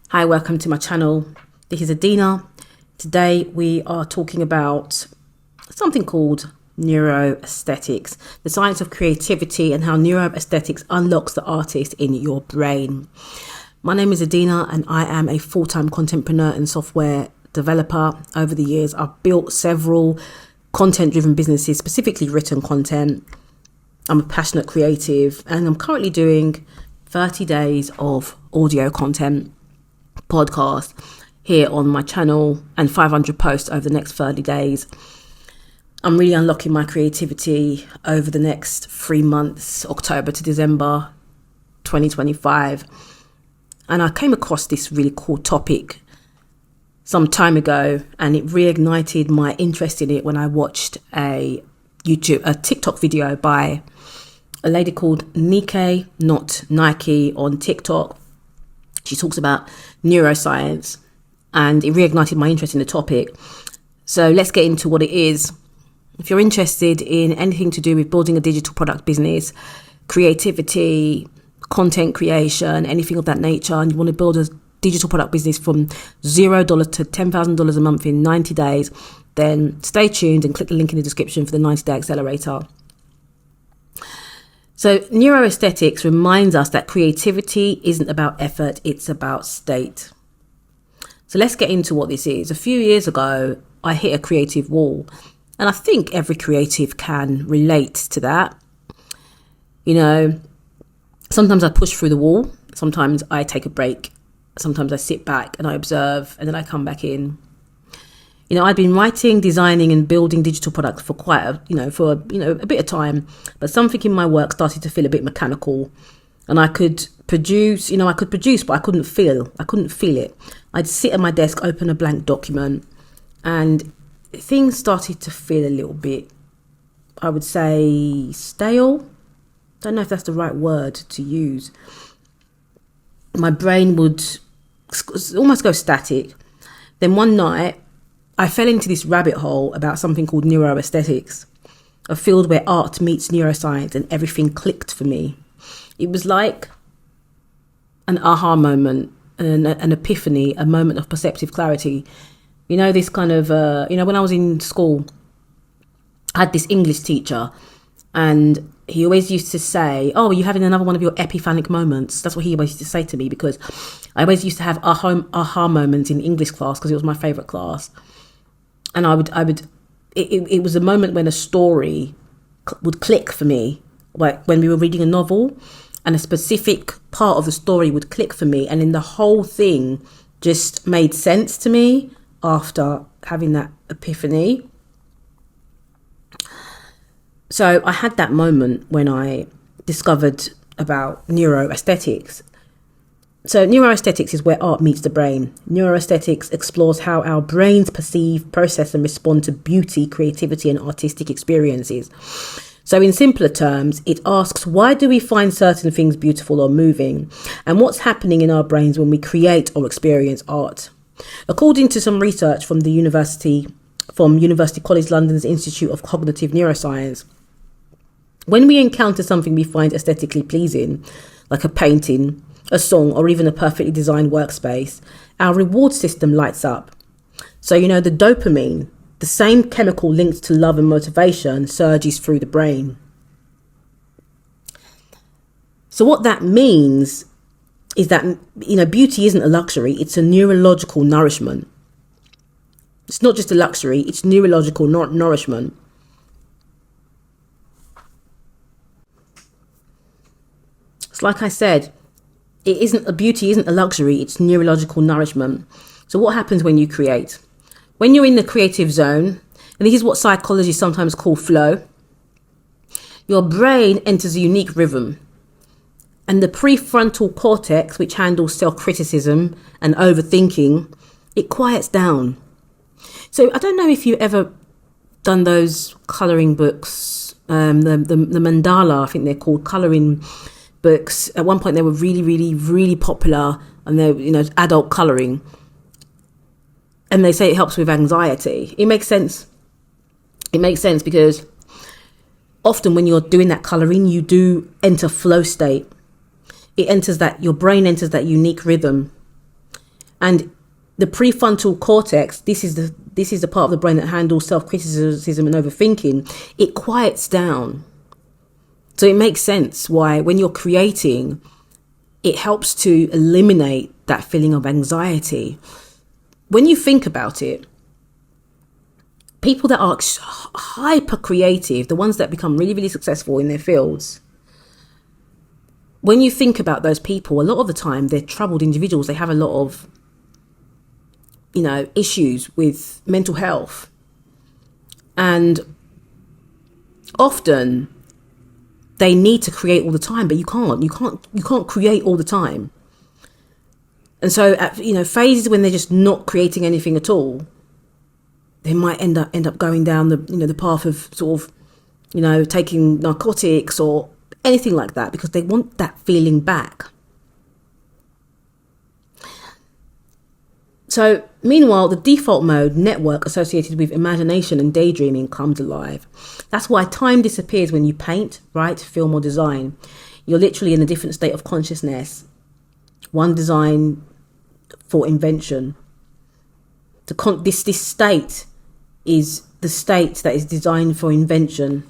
Hi, welcome to my channel. This is Adina. Today we are talking about something called neuroaesthetics, the science of creativity and how neuroaesthetics unlocks the artist in your brain. My name is Adina and I am a full-time contentpreneur and software developer. Over the years, I've built several content-driven businesses, specifically written content. I'm a passionate creative and I'm currently doing 30 days of audio content podcast here on my channel and 500 posts over the next 30 days. I'm really unlocking my creativity over the next 3 months, October to December 2025. And I came across this really cool topic some time ago and it reignited my interest in it when I watched a TikTok video by a lady called Nike, not Nike, on TikTok. She talks about neuroscience and it reignited my interest in the topic. So let's get into what it is. If you're interested in anything to do with building a digital product business, creativity, content creation, anything of that nature, and you want to build a digital product business from $0 to $10,000 a month in 90 days, then stay tuned and click the link in the description for the 90-day accelerator. So neuroaesthetics reminds us that creativity isn't about effort, it's about state. So let's get into what this is. A few years ago, I hit a creative wall, and I think every creative can relate to that. You know, sometimes I push through the wall, sometimes I take a break, sometimes I sit back and I observe, and then I come back in. You know, I'd been writing, designing and building digital products for a bit of time, but something in my work started to feel a bit mechanical, and I could produce, but I couldn't feel it. I'd sit at my desk, open a blank document, and things started to feel a little bit, I would say, stale. Don't know if that's the right word to use. My brain would almost go static. Then one night, I fell into this rabbit hole about something called neuroaesthetics, a field where art meets neuroscience, and everything clicked for me. It was like an aha moment, an epiphany, a moment of perceptive clarity. You know, this kind of, when I was in school, I had this English teacher and he always used to say, "Oh, are you having another one of your epiphanic moments?" That's what he always used to say to me, because I always used to have aha moments in English class because it was my favourite class. And it was a moment when a story would click for me, like when we were reading a novel and a specific part of the story would click for me. And then the whole thing just made sense to me after having that epiphany. So I had that moment when I discovered about neuroaesthetics. So neuroaesthetics is where art meets the brain. Neuroaesthetics explores how our brains perceive, process and respond to beauty, creativity and artistic experiences. So in simpler terms, it asks, why do we find certain things beautiful or moving? And what's happening in our brains when we create or experience art? According to some research from University College London's Institute of Cognitive Neuroscience, when we encounter something we find aesthetically pleasing, like a painting, a song, or even a perfectly designed workspace, our reward system lights up. So, the dopamine, the same chemical linked to love and motivation, surges through the brain. So what that means is that, beauty isn't a luxury, it's a neurological nourishment. It's not just a luxury, it's neurological nourishment. It's like I said, beauty isn't a luxury, it's neurological nourishment. So what happens when you create? When you're in the creative zone, and this is what psychologists sometimes call flow, your brain enters a unique rhythm. And the prefrontal cortex, which handles self-criticism and overthinking, it quiets down. So I don't know if you've ever done those colouring books, the mandala, I think they're called, colouring books. At one point they were really, really, really popular, and they're, adult colouring. And they say it helps with anxiety. It makes sense. It makes sense because often when you're doing that colouring, you do enter flow state. Your brain enters that unique rhythm. And the prefrontal cortex, this is the part of the brain that handles self-criticism and overthinking. It quiets down. So it makes sense why when you're creating, it helps to eliminate that feeling of anxiety. When you think about it, people that are hyper creative, the ones that become really, really successful in their fields, when you think about those people, a lot of the time they're troubled individuals. They have a lot of, issues with mental health. And often they need to create all the time, but you can't create all the time. And so at, phases when they're just not creating anything at all, they might end up going down the path of sort of, taking narcotics or anything like that, because they want that feeling back. So meanwhile, the default mode network associated with imagination and daydreaming comes alive. That's why time disappears when you paint, write, film or design. You're literally in a different state of consciousness. One design for invention. This state is the state that is designed for invention.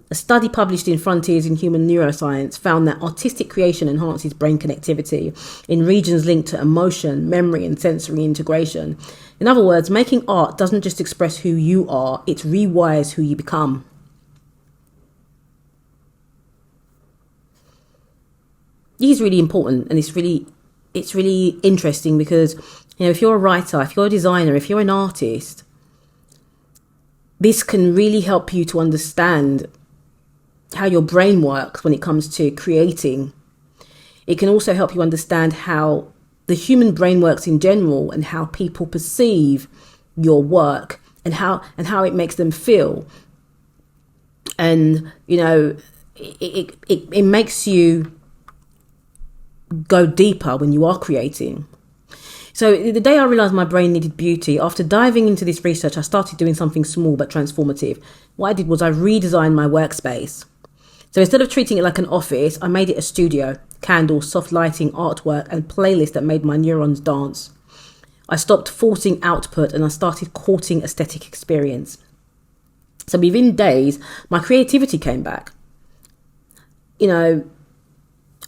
A study published in Frontiers in Human Neuroscience found that artistic creation enhances brain connectivity in regions linked to emotion, memory, and sensory integration. In other words, making art doesn't just express who you are, it rewires who you become. This is really important, and it's really interesting because, if you're a writer, if you're a designer, if you're an artist, this can really help you to understand how your brain works when it comes to creating. It can also help you understand how the human brain works in general and how people perceive your work and how it makes them feel. And, it makes you go deeper when you are creating. So the day I realized my brain needed beauty, after diving into this research, I started doing something small but transformative. What I did was I redesigned my workspace. So instead of treating it like an office, I made it a studio, candles, soft lighting, artwork, and playlists that made my neurons dance. I stopped forcing output and I started courting aesthetic experience. So within days, my creativity came back.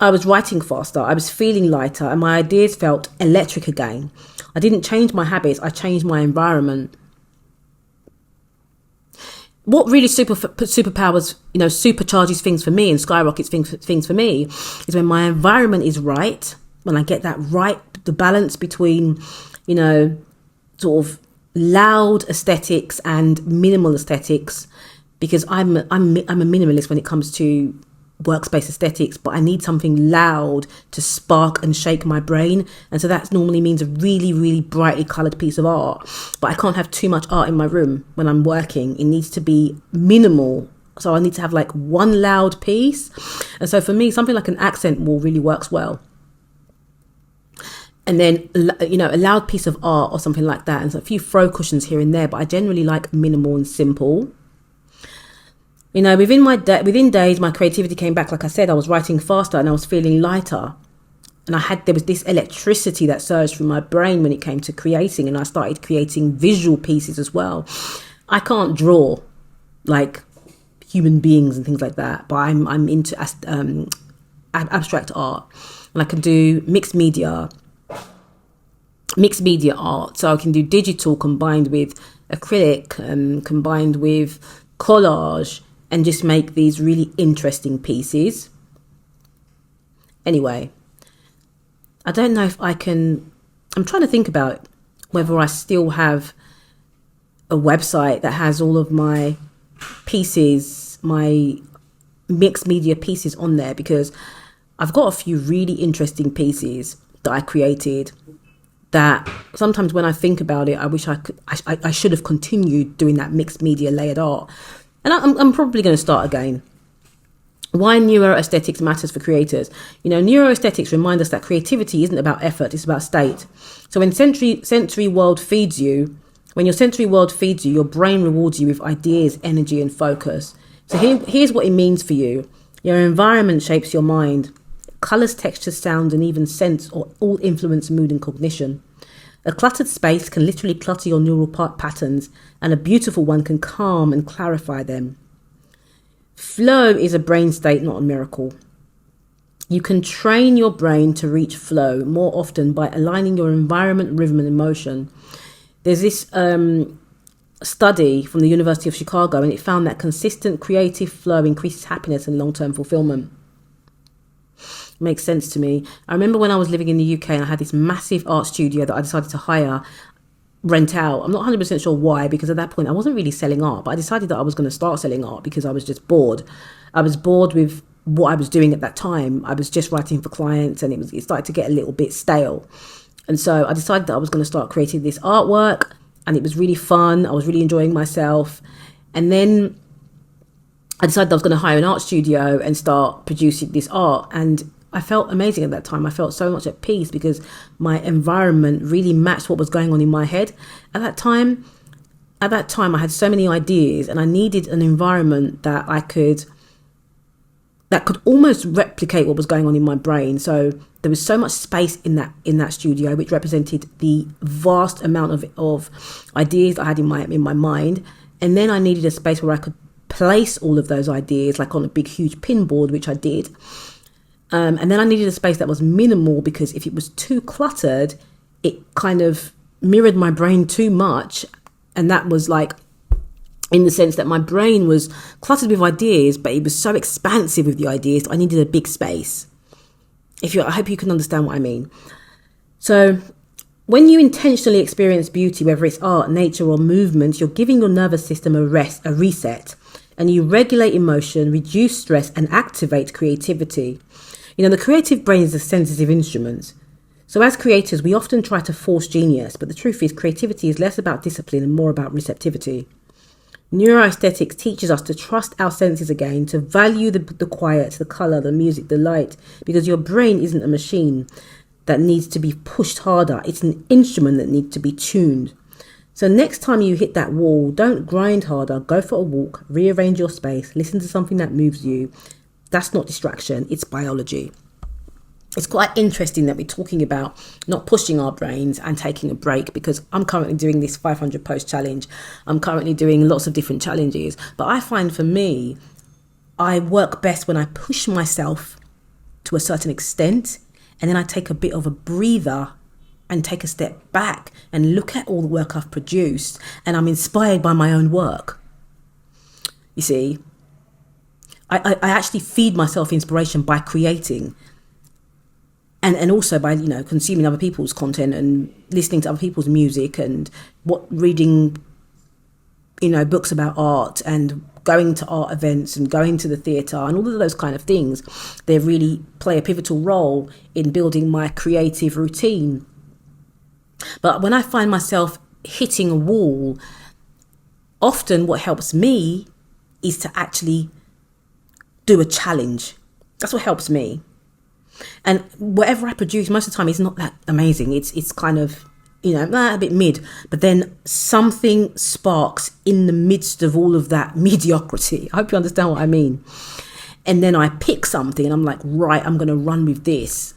I was writing faster, I was feeling lighter, and my ideas felt electric again. I didn't change my habits, I changed my environment. What really superpowers, supercharges things for me and skyrockets things for me is when my environment is right, when I get that right, the balance between, sort of loud aesthetics and minimal aesthetics, because I'm a minimalist when it comes to workspace aesthetics, but I need something loud to spark and shake my brain. And so that normally means a really, really brightly coloured piece of art. But I can't have too much art in my room when I'm working. It needs to be minimal. So I need to have like one loud piece. And so for me, something like an accent wall really works well. And then, a loud piece of art or something like that. And so a few throw cushions here and there, but I generally like minimal and simple. Within days, my creativity came back. Like I said, I was writing faster and I was feeling lighter. And there was this electricity that surged through my brain when it came to creating. And I started creating visual pieces as well. I can't draw like human beings and things like that, but I'm into abstract art. And I can do mixed media art. So I can do digital combined with acrylic, combined with collage, and just make these really interesting pieces. Anyway, I don't know if I'm trying to think about whether I still have a website that has all of my pieces, my mixed media pieces on there, because I've got a few really interesting pieces that I created that sometimes when I think about it, I wish I should have continued doing that mixed media layered art. And I'm probably going to start again. Why neuroaesthetics matters for creators. Neuroaesthetics remind us that creativity isn't about effort, it's about state. So when sensory world feeds you, your brain rewards you with ideas, energy, and focus. So here's what it means for you. Your environment shapes your mind. Colours, textures, sounds, and even scents all influence mood and cognition. A cluttered space can literally clutter your neural patterns, and a beautiful one can calm and clarify them. Flow is a brain state, not a miracle. You can train your brain to reach flow more often by aligning your environment, rhythm, and emotion. There's this study from the University of Chicago, and it found that consistent creative flow increases happiness and long-term fulfillment. Makes sense to me. I remember when I was living in the UK and I had this massive art studio that I decided to rent out. I'm not 100% sure why, because at that point I wasn't really selling art, but I decided that I was going to start selling art because I was just bored. I was bored with what I was doing at that time. I was just writing for clients, and it started to get a little bit stale. And so I decided that I was going to start creating this artwork, and it was really fun. I was really enjoying myself. And then I decided I was going to hire an art studio and start producing this art. And I felt amazing at that time. I felt so much at peace because my environment really matched what was going on in my head. At that time, I had so many ideas, and I needed an environment that could almost replicate what was going on in my brain. So there was so much space in that studio, which represented the vast amount of ideas I had in my mind. And then I needed a space where I could place all of those ideas, like on a big, huge pinboard, which I did. And then I needed a space that was minimal, because if it was too cluttered, it kind of mirrored my brain too much. And that was like, in the sense that my brain was cluttered with ideas, but it was so expansive with the ideas, I needed a big space. I hope you can understand what I mean. So when you intentionally experience beauty, whether it's art, nature, or movement, you're giving your nervous system a reset, and you regulate emotion, reduce stress, and activate creativity. The creative brain is a sensitive instrument. So as creators, we often try to force genius, but the truth is creativity is less about discipline and more about receptivity. Neuroaesthetics teaches us to trust our senses again, to value the quiet, the colour, the music, the light, because your brain isn't a machine that needs to be pushed harder. It's an instrument that needs to be tuned. So next time you hit that wall, don't grind harder. Go for a walk, rearrange your space, listen to something that moves you. That's not distraction, it's biology. It's quite interesting that we're talking about not pushing our brains and taking a break, because I'm currently doing this 500 post challenge. I'm currently doing lots of different challenges. But I find for me, I work best when I push myself to a certain extent, and then I take a bit of a breather and take a step back and look at all the work I've produced, and I'm inspired by my own work. You see, I actually feed myself inspiration by creating. And also by, consuming other people's content and listening to other people's music and reading, books about art and going to art events and going to the theatre and all of those kind of things. They really play a pivotal role in building my creative routine. But when I find myself hitting a wall, often what helps me is to actually do a challenge. That's what helps me. And whatever I produce, most of the time, it's not that amazing. It's kind of, a bit mid. But then something sparks in the midst of all of that mediocrity. I hope you understand what I mean. And then I pick something and I'm like, right, I'm going to run with this.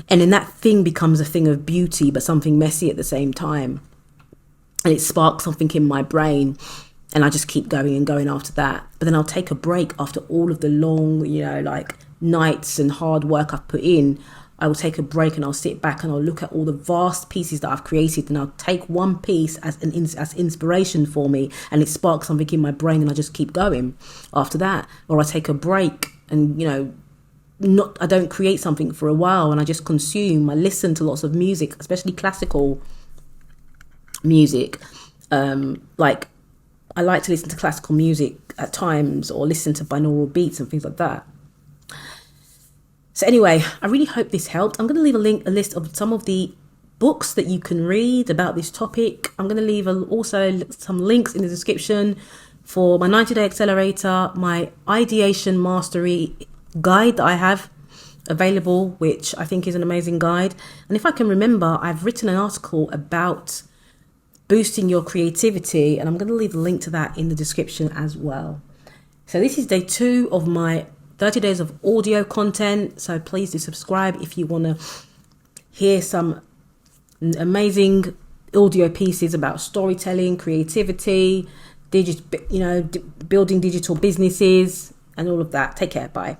And then that thing becomes a thing of beauty, but something messy at the same time. And it sparks something in my brain. And I just keep going and going after that. But then I'll take a break after all of the long, nights and hard work I've put in. I will take a break and I'll sit back and I'll look at all the vast pieces that I've created, and I'll take one piece as inspiration for me, and it sparks something in my brain, and I just keep going after that. Or I take a break and I don't create something for a while, and I just consume. I listen to lots of music, especially classical music. I like to listen to classical music at times, or listen to binaural beats and things like that. So anyway, I really hope this helped. I'm going to leave a list of some of the books that you can read about this topic. I'm going to leave also some links in the description for my 90-day accelerator, my ideation mastery guide that I have available, which I think is an amazing guide. And if I can remember, I've written an article about boosting your creativity, and I'm going to leave a link to that in the description as well. So this is day 2 of my 30 days of audio content. So please do subscribe if you want to hear some amazing audio pieces about storytelling, creativity, building digital businesses, and all of that. Take care. Bye.